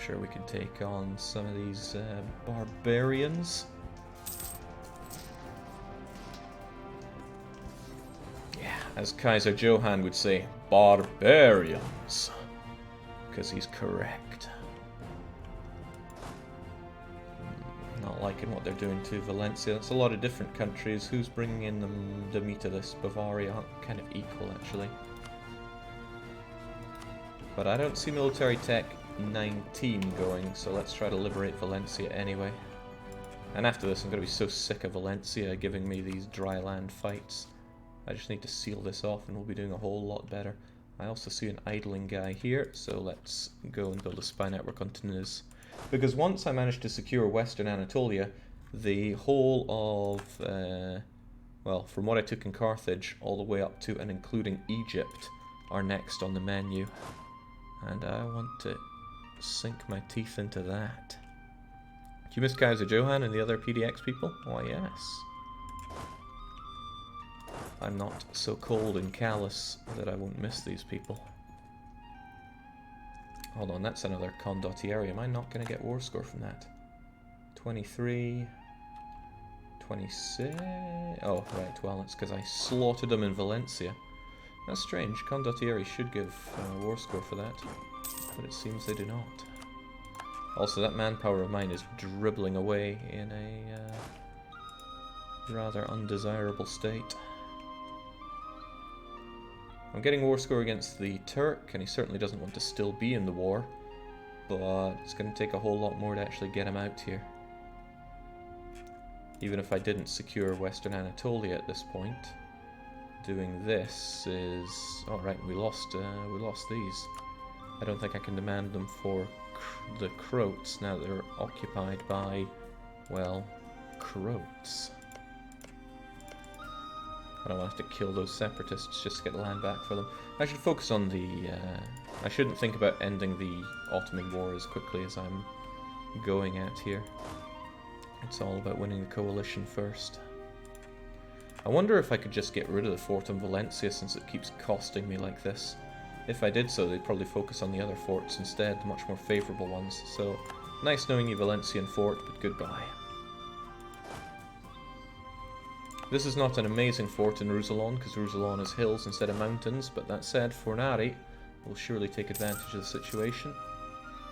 sure we can take on some of these barbarians. Yeah, as Kaiser Johann would say, barbarians. Because he's correct. Not liking what they're doing to Valencia. That's a lot of different countries. Who's bringing in the meat of this? Bavaria, kind of equal actually. But I don't see military tech 19 going, so let's try to liberate Valencia anyway. And after this, I'm going to be so sick of Valencia giving me these dry land fights. I just need to seal this off and we'll be doing a whole lot better. I also see an idling guy here, so let's go and build a spy network on Tunis. Because once I manage to secure Western Anatolia, the whole of, well, from what I took in Carthage, all the way up to and including Egypt, are next on the menu. And I want to sink my teeth into that. Do you miss Kaiser Johann and the other PDX people? Why, yes. I'm not so cold and callous that I won't miss these people. Hold on, that's another condottieri. Am I not going to get war score from that? 23... 26... Oh, right, well, it's because I slaughtered them in Valencia. That's strange. Condottieri should give war score for that, but it seems they do not. Also, that manpower of mine is dribbling away in a rather undesirable state. I'm getting war score against the Turk, and he certainly doesn't want to still be in the war, but it's going to take a whole lot more to actually get him out here. Even if I didn't secure Western Anatolia at this point, doing this is... Alright, we lost these. I don't think I can demand them for the Croats now that they're occupied by, well, Croats. I don't want to have to kill those separatists just to get the land back for them. I should focus on the... I shouldn't think about ending the Ottoman War as quickly as I'm going at here. It's all about winning the coalition first. I wonder if I could just get rid of the fort in Valencia since it keeps costing me like this. If I did so, they'd probably focus on the other forts instead, the much more favourable ones. So, nice knowing you, Valencian fort, but goodbye. This is not an amazing fort in Roussillon, because Roussillon is hills instead of mountains, but that said, Fornari will surely take advantage of the situation.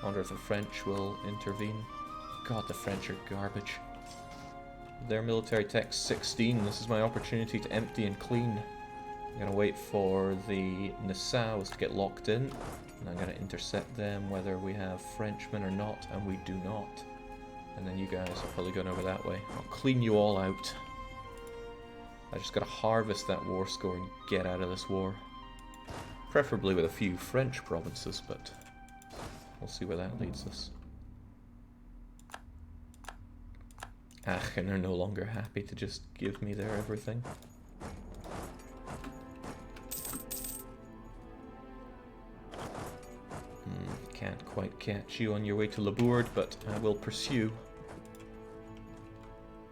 I wonder if the French will intervene. God, the French are garbage. Their military tech 16, this is my opportunity to empty and clean. I'm going to wait for the Nassaus to get locked in, and I'm going to intercept them whether we have Frenchmen or not, and we do not. And then you guys are probably going over that way. I'll clean you all out. I just gotta harvest that war score and get out of this war. Preferably with a few French provinces, but we'll see where that leads us. And they're no longer happy to just give me their everything. Can't quite catch you on your way to Labourd, but I will pursue.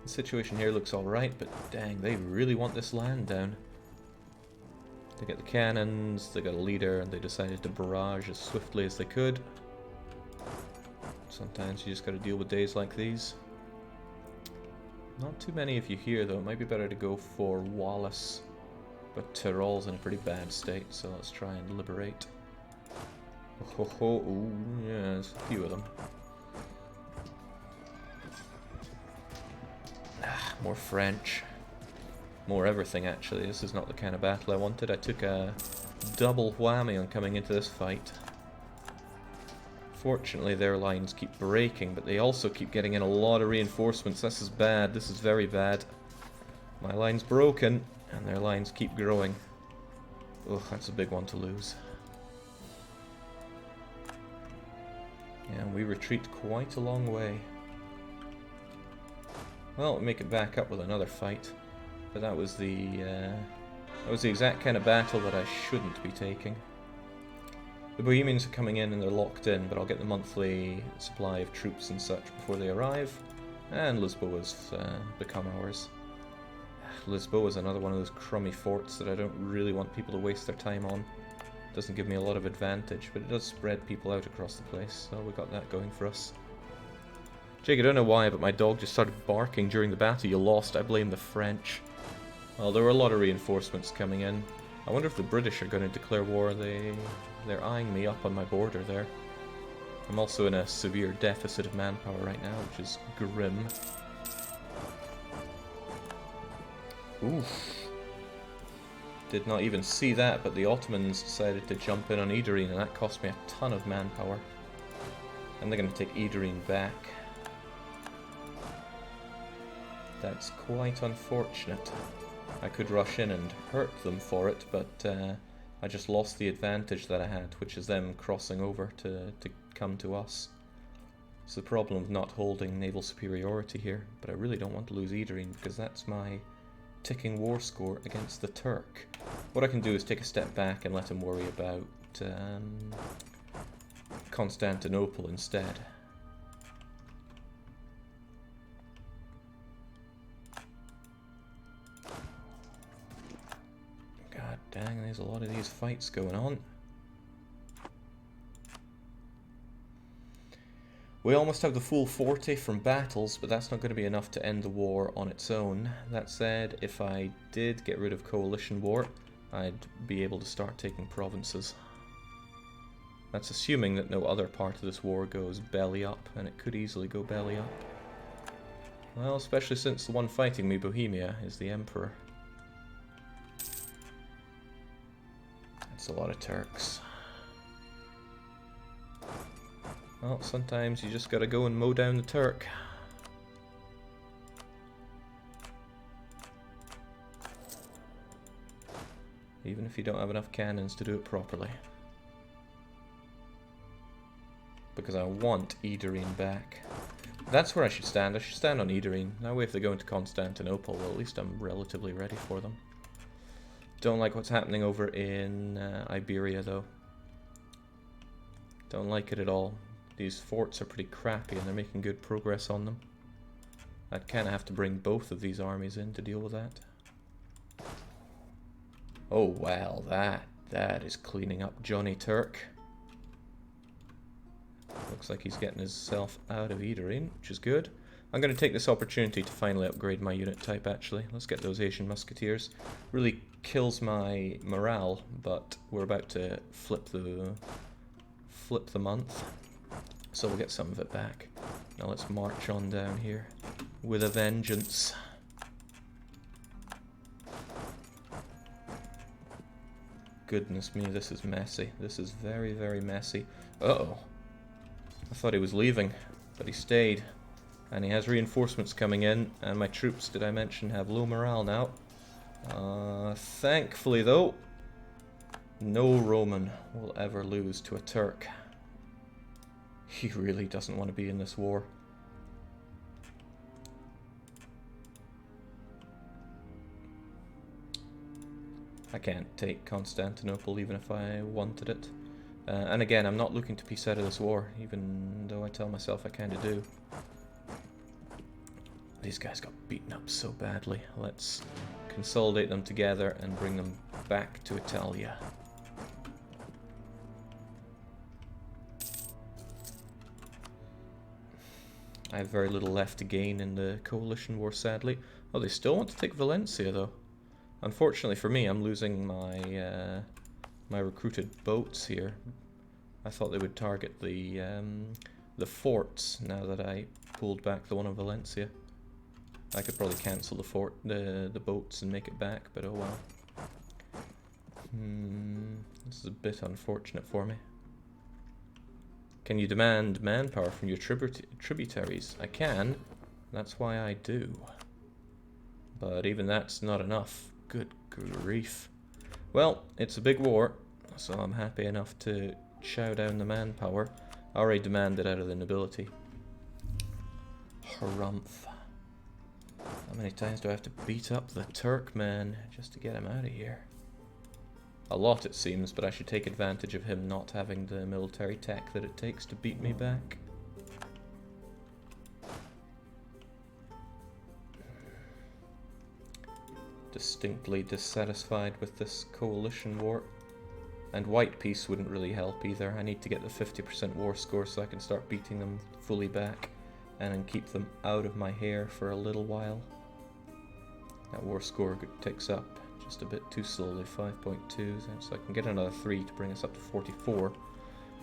The situation here looks alright, but dang, they really want this land down. They get the cannons, they got a leader, and they decided to barrage as swiftly as they could. Sometimes you just gotta deal with days like these. Not too many of you here, though. It might be better to go for Wallace, but Tyrol's in a pretty bad state, so let's try and liberate. Oh ho ho, ooh, yeah, there's a few of them. More French. More everything, actually. This is not the kind of battle I wanted. I took a double whammy on coming into this fight. Fortunately, their lines keep breaking, but they also keep getting in a lot of reinforcements. This is bad. This is very bad. My line's broken, and their lines keep growing. Ugh, that's a big one to lose. Yeah, we retreat quite a long way. Well, we'll make it back up with another fight. But that was the exact kind of battle that I shouldn't be taking. The Bohemians are coming in and they're locked in, but I'll get the monthly supply of troops and such before they arrive. And Lisboa's become ours. Lisboa is another one of those crummy forts that I don't really want people to waste their time on. Doesn't give me a lot of advantage, but it does spread people out across the place, so we got that going for us. Jake, I don't know why, but my dog just started barking during the battle. You lost. I blame the French. Well, there were a lot of reinforcements coming in. I wonder if the British are going to declare war. They're eyeing me up on my border there. I'm also in a severe deficit of manpower right now, which is grim. Oof. Did not even see that, but the Ottomans decided to jump in on Iberian, and that cost me a ton of manpower. And they're going to take Iberian back. That's quite unfortunate. I could rush in and hurt them for it, but I just lost the advantage that I had, which is them crossing over to come to us. It's the problem of not holding naval superiority here, but I really don't want to lose Iberian because that's my ticking war score against the Turk. What I can do is take a step back and let him worry about Constantinople instead. God dang, there's a lot of these fights going on. We almost have the full 40 from battles, but that's not going to be enough to end the war on its own. That said, if I did get rid of coalition war, I'd be able to start taking provinces. That's assuming that no other part of this war goes belly up, and it could easily go belly up. Well, especially since the one fighting me, Bohemia, is the Emperor. That's a lot of Turks. Well, sometimes you just gotta go and mow down the Turk. Even if you don't have enough cannons to do it properly. Because I want Iberian back. That's where I should stand. I should stand on Iberian. That way if they go into Constantinople, well, at least I'm relatively ready for them. Don't like what's happening over in Iberia, though. Don't like it at all. These forts are pretty crappy and they're making good progress on them. I'd kind of have to bring both of these armies in to deal with that. Oh wow, that is cleaning up Johnny Turk. Looks like he's getting himself out of Iberian, which is good. I'm going to take this opportunity to finally upgrade my unit type actually. Let's get those Asian musketeers. Really kills my morale, but we're about to flip the month. So we'll get some of it back. Now let's march on down here with a vengeance. Goodness me, this is messy. This is very, very messy. Uh-oh. I thought he was leaving, but he stayed. And he has reinforcements coming in, and my troops, did I mention, have low morale now. Thankfully though, no Roman will ever lose to a Turk. He really doesn't want to be in this war. I can't take Constantinople even if I wanted it. And again, I'm not looking to peace out of this war, even though I tell myself I kind of do. These guys got beaten up so badly. Let's consolidate them together and bring them back to Italia. I have very little left to gain in the coalition war, sadly. Oh, they still want to take Valencia, though. Unfortunately for me, I'm losing my my recruited boats here. I thought they would target the forts now that I pulled back the one in Valencia. I could probably cancel the boats and make it back, but oh well. This is a bit unfortunate for me. Can you demand manpower from your tributaries? I can. That's why I do. But even that's not enough. Good grief. Well, it's a big war, so I'm happy enough to chow down the manpower. I already demanded out of the nobility. Harumph. How many times do I have to beat up the Turk, man, just to get him out of here? A lot, it seems, but I should take advantage of him not having the military tech that it takes to beat me back. Distinctly dissatisfied with this coalition war. And white peace wouldn't really help either. I need to get the 50% war score so I can start beating them fully back and then keep them out of my hair for a little while. That war score ticks up just a bit too slowly, 5.2, so I can get another 3 to bring us up to 44.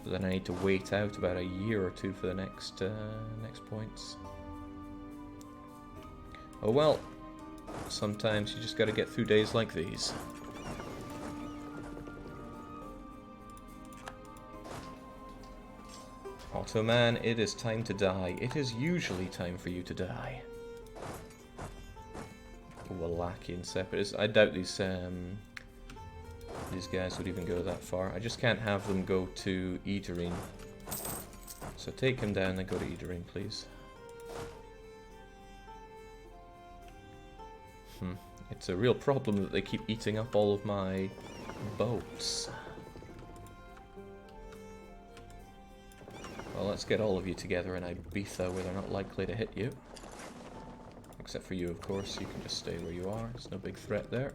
But then I need to wait out about a year or two for the next points. Oh well, sometimes you just gotta get through days like these. Ottoman, it is time to die. It is usually time for you to die. Wallachian separatists. I doubt these guys would even go that far. I just can't have them go to Iberian. So take him down and go to Iberian, please. It's a real problem that they keep eating up all of my boats. Well, let's get all of you together in Ibiza where they're not likely to hit you. Except for you, of course. You can just stay where you are. There's no big threat there.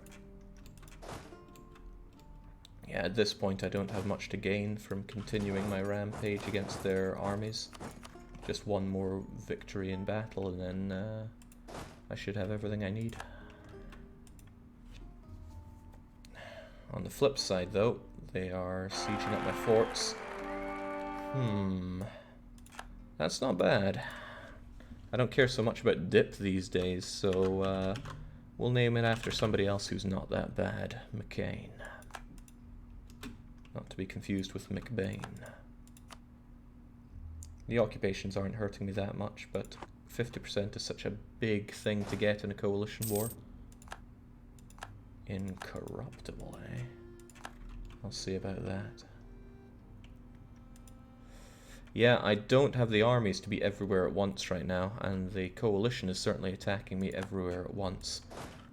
Yeah, at this point I don't have much to gain from continuing my rampage against their armies. Just one more victory in battle and then I should have everything I need. On the flip side, though, they are sieging up my forts. That's not bad. I don't care so much about dip these days, so we'll name it after somebody else who's not that bad. McCain. Not to be confused with McBain. The occupations aren't hurting me that much, but 50% is such a big thing to get in a coalition war. Incorruptible, eh? I'll see about that. Yeah, I don't have the armies to be everywhere at once right now, and the coalition is certainly attacking me everywhere at once.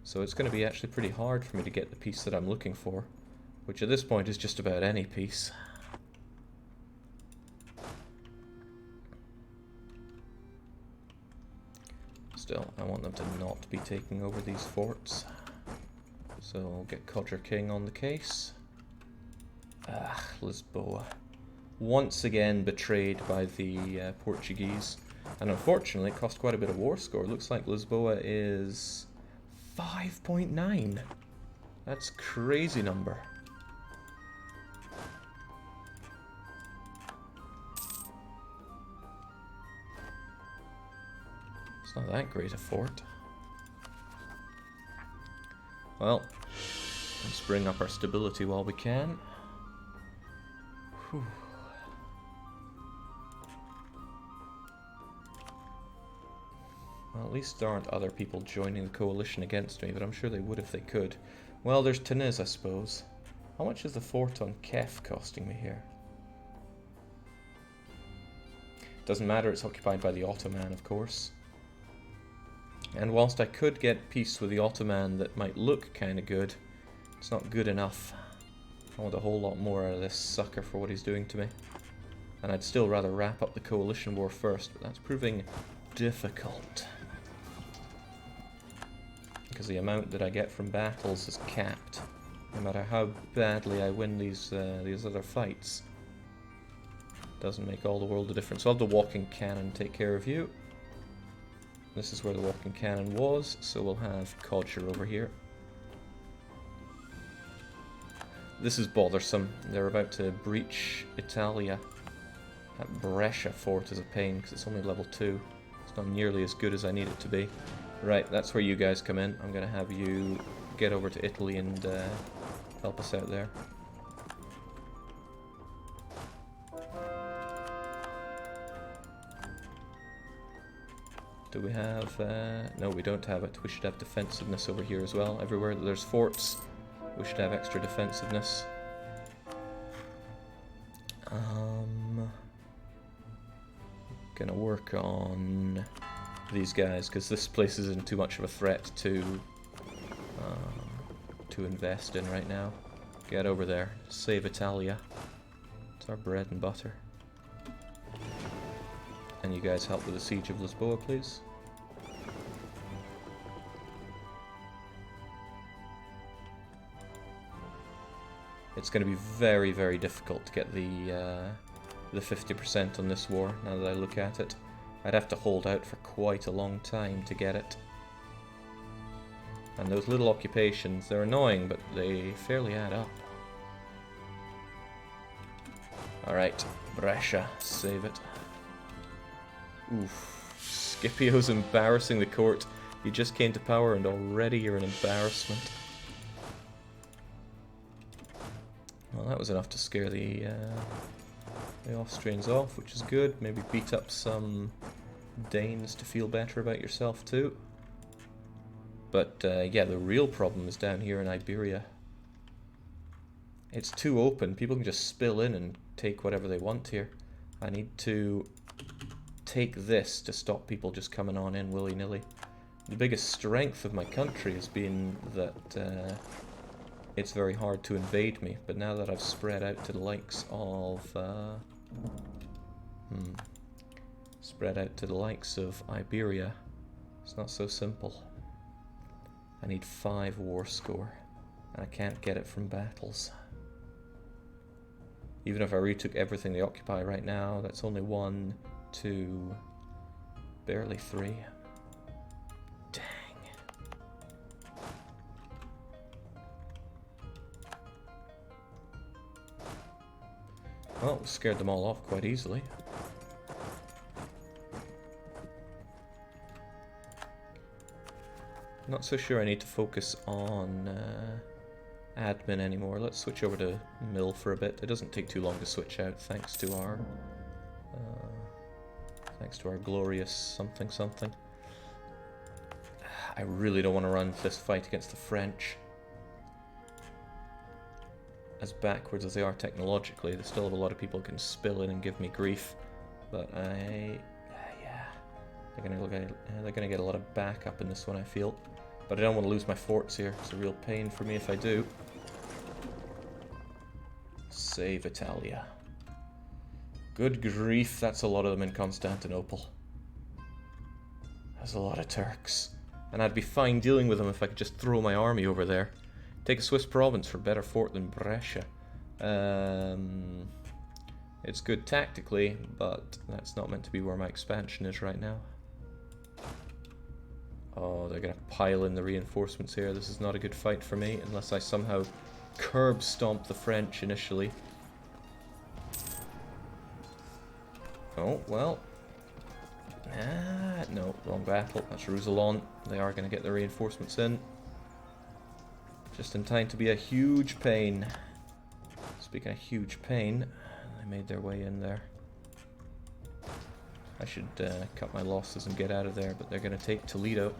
So it's going to be actually pretty hard for me to get the peace that I'm looking for, which at this point is just about any peace. Still, I want them to not be taking over these forts. So I'll get Codger King on the case. Lisboa. Once again betrayed by the Portuguese. And unfortunately it cost quite a bit of war score. Looks like Lisboa is 5.9. That's a crazy number. It's not that great a fort. Well, let's bring up our stability while we can. Whew. Well, at least there aren't other people joining the coalition against me, but I'm sure they would if they could. Well, there's Tunis, I suppose. How much is the fort on Kef costing me here? Doesn't matter, it's occupied by the Ottoman, of course. And whilst I could get peace with the Ottoman that might look kind of good, it's not good enough. I want a whole lot more out of this sucker for what he's doing to me. And I'd still rather wrap up the coalition war first, but that's proving difficult. Because the amount that I get from battles is capped. No matter how badly I win these other fights. Doesn't make all the world of difference. So I'll have the walking cannon take care of you. This is where the walking cannon was, so we'll have Codger over here. This is bothersome. They're about to breach Italia. That Brescia fort is a pain, because it's only level 2. It's not nearly as good as I need it to be. Right, that's where you guys come in. I'm going to have you get over to Italy and help us out there. Do we have... no, we don't have it. We should have defensiveness over here as well. Everywhere that there's forts, we should have extra defensiveness. Gonna work on these guys, because this place isn't too much of a threat to invest in right now. Get over there. Save Italia. It's our bread and butter. And you guys help with the siege of Lisboa, please. it's going to be very, very difficult to get the 50% on this war, now that I look at it. I'd have to hold out for quite a long time to get it. And those little occupations, they're annoying, but they fairly add up. Alright, Brescia, save it. Oof. Scipio's embarrassing the court. You just came to power and already you're an embarrassment. Well, that was enough to scare the Austrians off, which is good. Maybe beat up some Danes to feel better about yourself too. But yeah, the real problem is down here in Iberia. It's too open. People can just spill in and take whatever they want here. I need to take this to stop people just coming on in willy-nilly. The biggest strength of my country has been that it's very hard to invade me, but now that I've spread out to the likes of Iberia, it's not so simple. I need 5 war score, and I can't get it from battles. Even if I retook everything they occupy right now, that's only 1, 2, barely 3. Dang. Well, we scared them all off quite easily. Not so sure I need to focus on admin anymore. Let's switch over to mill for a bit. It doesn't take too long to switch out, thanks to our glorious something something. I really don't want to run this fight against the French. As backwards as they are technologically, they still have a lot of people who can spill in and give me grief. But yeah, they're gonna get a lot of backup in this one, I feel. But I don't want to lose my forts here. It's a real pain for me if I do. Save Italia. Good grief, that's a lot of them in Constantinople. That's a lot of Turks. And I'd be fine dealing with them if I could just throw my army over there. Take a Swiss province for better fort than Brescia. It's good tactically, but that's not meant to be where my expansion is right now. Oh, they're going to pile in the reinforcements here. This is not a good fight for me, unless I somehow curb stomp the French initially. Oh, well. No, wrong battle. That's Roussillon. They are going to get the reinforcements in. Just in time to be a huge pain. Speaking of huge pain, they made their way in there. I should cut my losses and get out of there, but they're going to take Toledo.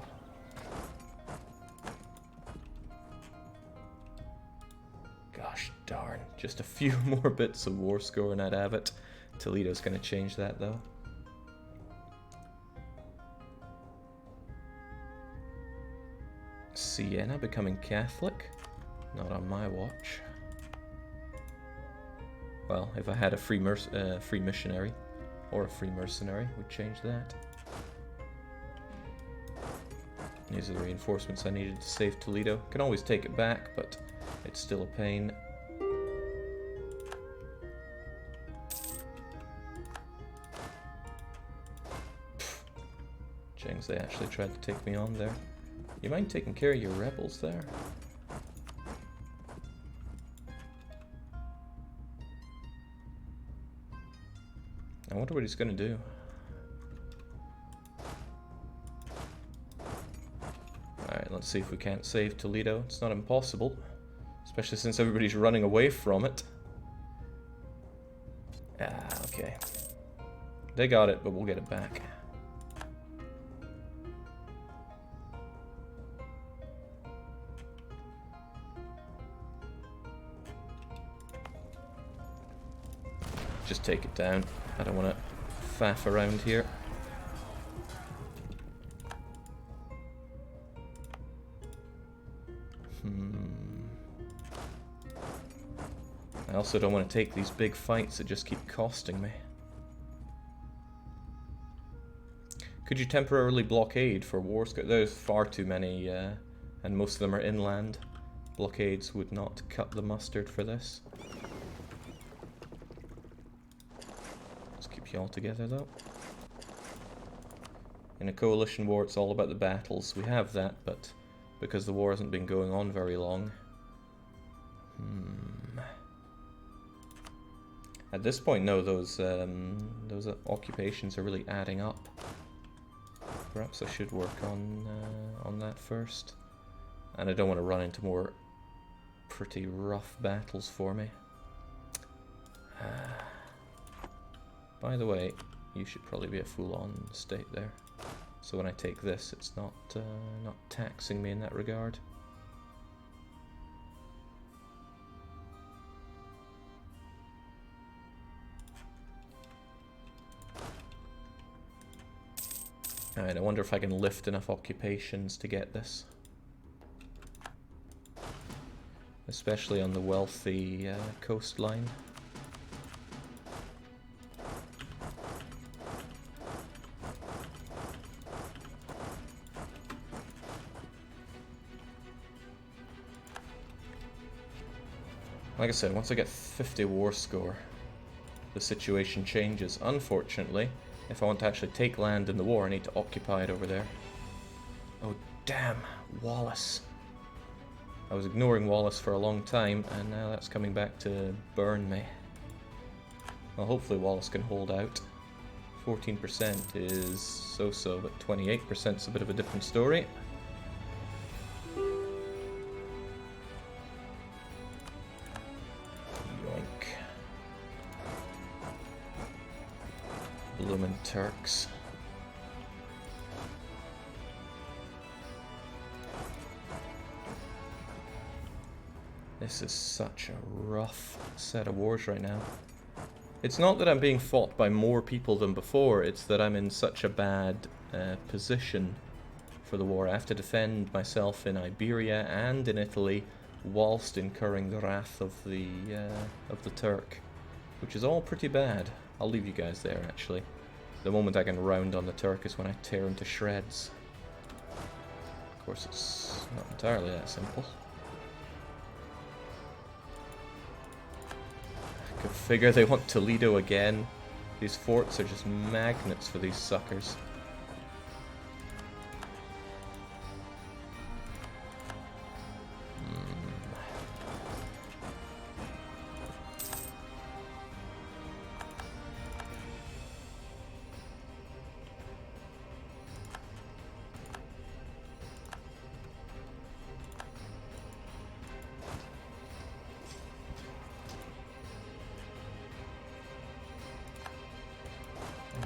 Gosh darn, just a few more bits of war score and I'd have it. Toledo's going to change that though. Siena becoming Catholic? Not on my watch. Well, if I had a free missionary or a free mercenary, we'd change that. These are the reinforcements I needed to save Toledo. Can always take it back, but it's still a pain. James, they actually tried to take me on there. You mind taking care of your rebels there? I wonder what he's going to do. Alright, let's see if we can't save Toledo. It's not impossible, especially since everybody's running away from it. Ah, okay. They got it, but we'll get it back. Just take it down. I don't want to faff around here. I also don't want to take these big fights that just keep costing me. Could you temporarily blockade for war score? There's far too many, and most of them are inland. Blockades would not cut the mustard for this. Let's keep you all together though. In a coalition war it's all about the battles. We have that, but because the war hasn't been going on very long. At this point, no, those occupations are really adding up. Perhaps I should work on that first. And I don't want to run into more pretty rough battles for me. By the way, you should probably be a full-on state there. So when I take this, it's not taxing me in that regard. Alright, I wonder if I can lift enough occupations to get this. Especially on the wealthy coastline. Like I said, once I get 50 war score, the situation changes. Unfortunately, if I want to actually take land in the war, I need to occupy it over there. Oh damn, Wallace. I was ignoring Wallace for a long time, and now that's coming back to burn me. Well, hopefully Wallace can hold out. 14% is so-so, but 28% is a bit of a different story. Yoink. Bloomin' Turks. This is such a rough set of wars right now. It's not that I'm being fought by more people than before, it's that I'm in such a bad position for the war. I have to defend myself in Iberia and in Italy whilst incurring the wrath of the Turk, which is all pretty bad. I'll leave you guys there, actually. The moment I can round on the Turk is when I tear him to shreds. Of course, it's not entirely that simple. I could figure they want Toledo again. These forts are just magnets for these suckers.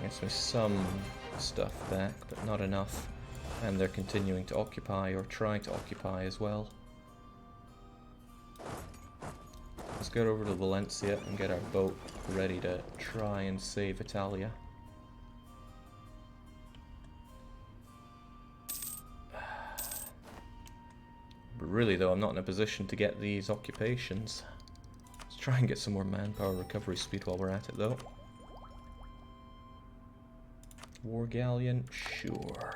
Gets me some stuff back, but not enough. And they're continuing to occupy, or try to occupy as well. Let's get over to Valencia and get our boat ready to try and save Italia. But really though, I'm not in a position to get these occupations. Let's try and get some more manpower recovery speed while we're at it though. War Galleon, sure.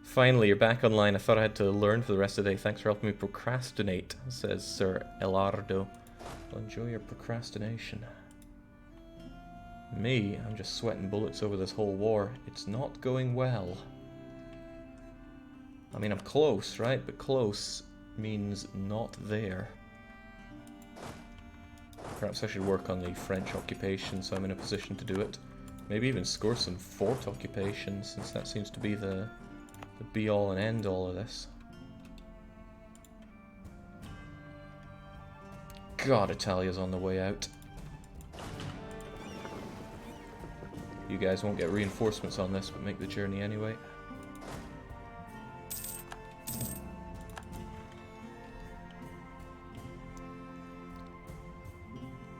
Finally, you're back online. I thought I had to learn for the rest of the day. Thanks for helping me procrastinate, says Sir Elardo. Well, enjoy your procrastination. Me, I'm just sweating bullets over this whole war. It's not going well. I mean, I'm close, right? But close means not there. Perhaps I should work on the French occupation so I'm in a position to do it. Maybe even score some fort occupation, since that seems to be the be-all and end-all of this. God, Italia's on the way out. You guys won't get reinforcements on this, but make the journey anyway.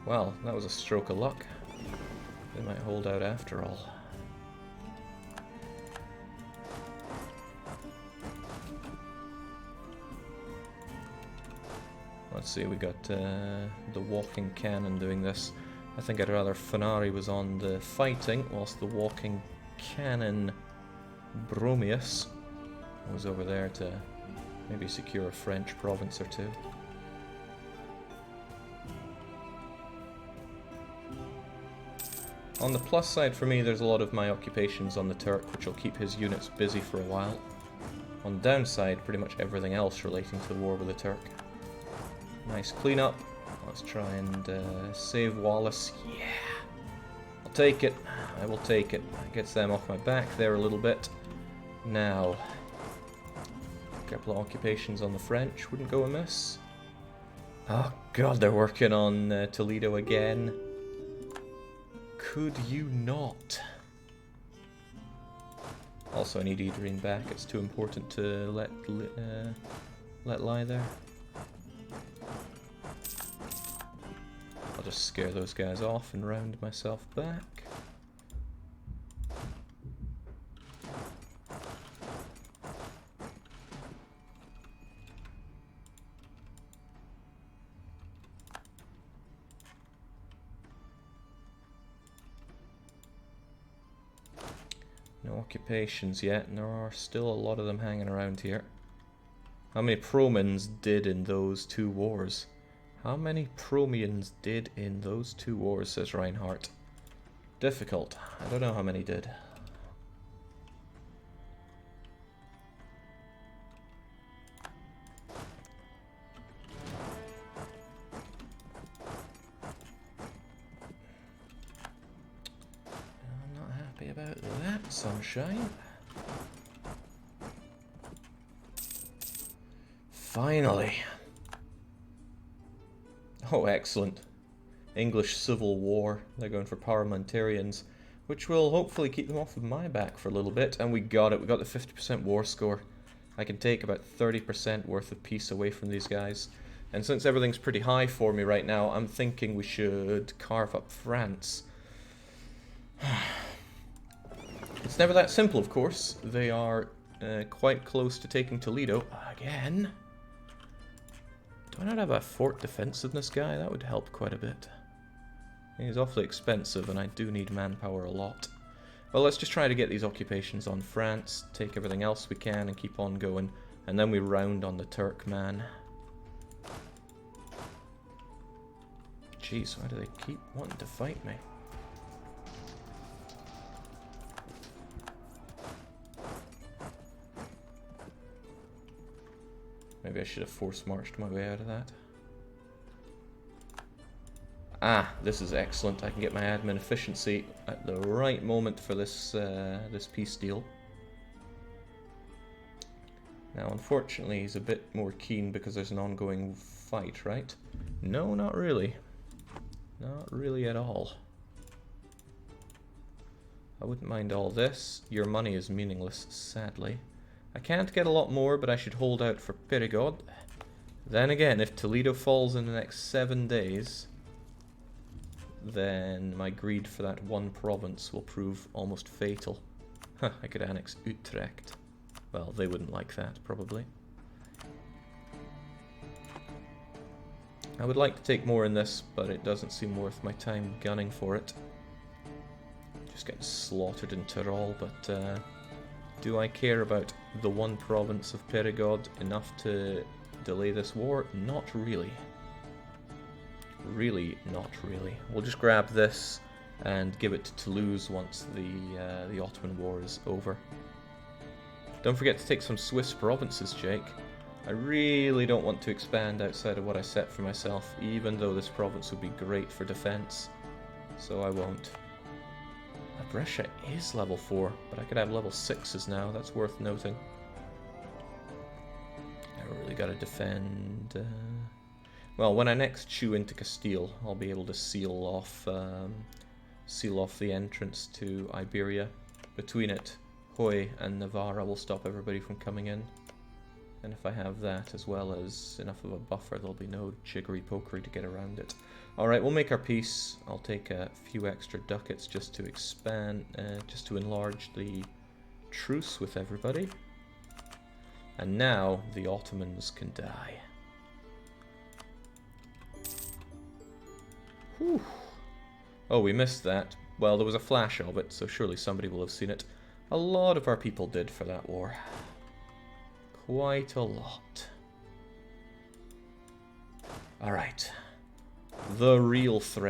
Well, that was a stroke of luck. They might hold out after all. Let's see, we got the walking cannon doing this. I think I'd rather Finari was on the fighting, whilst the walking cannon Bromius was over there to maybe secure a French province or two. On the plus side for me, there's a lot of my occupations on the Turk, which will keep his units busy for a while. On the downside, pretty much everything else relating to the war with the Turk. Nice cleanup. Let's try and save Wallace. Yeah! I'll take it. I will take it. Gets them off my back there a little bit. Now, a couple of occupations on the French wouldn't go amiss. Oh god, they're working on Toledo again. Could you not? Also, I need Iberian back. It's too important to let lie there. I'll just scare those guys off and round myself back. No occupations yet, and there are still a lot of them hanging around here. How many PRomans did in those two wars? How many Promians did in those two wars, says Reinhardt. Difficult. I don't know how many did. I'm not happy about that, sunshine. Finally. Oh, excellent. English Civil War. They're going for parliamentarians, which will hopefully keep them off of my back for a little bit. And we got it. We got the 50% war score. I can take about 30% worth of peace away from these guys. And since everything's pretty high for me right now, I'm thinking we should carve up France. It's never that simple, of course. They are quite close to taking Toledo again. Do I not have a fort defensiveness guy? That would help quite a bit. He's awfully expensive, and I do need manpower a lot. Well, let's just try to get these occupations on France, take everything else we can, and keep on going. And then we round on the Turk, man. Jeez, why do they keep wanting to fight me? Maybe I should have force-marched my way out of that. Ah, this is excellent. I can get my admin efficiency at the right moment for this this peace deal. Now, unfortunately, he's a bit more keen because there's an ongoing fight, right? No, not really. Not really at all. I wouldn't mind all this. Your money is meaningless, sadly. I can't get a lot more, but I should hold out for Perigord. Then again, if Toledo falls in the next 7 days, then my greed for that one province will prove almost fatal. Huh, I could annex Utrecht. Well, they wouldn't like that, probably. I would like to take more in this, but it doesn't seem worth my time gunning for it. Just getting slaughtered in Tyrol, but do I care about the one province of Perigord enough to delay this war? Not really. Really, not really. We'll just grab this and give it to Toulouse once the Ottoman War is over. Don't forget to take some Swiss provinces, Jake. I really don't want to expand outside of what I set for myself, even though this province would be great for defense. So I won't. Brescia is level 4, but I could have level 6s now. That's worth noting. I really gotta defend. Well, when I next chew into Castile, I'll be able to seal off the entrance to Iberia. Between it, Huy and Navarra will stop everybody from coming in. And if I have that, as well as enough of a buffer, there'll be no jiggery-pokery to get around it. Alright, we'll make our peace. I'll take a few extra ducats just to expand, just to enlarge the truce with everybody. And now, the Ottomans can die. Whew. Oh, we missed that. Well, there was a flash of it, so surely somebody will have seen it. A lot of our people did for that war. Quite a lot. Alright. The real threat.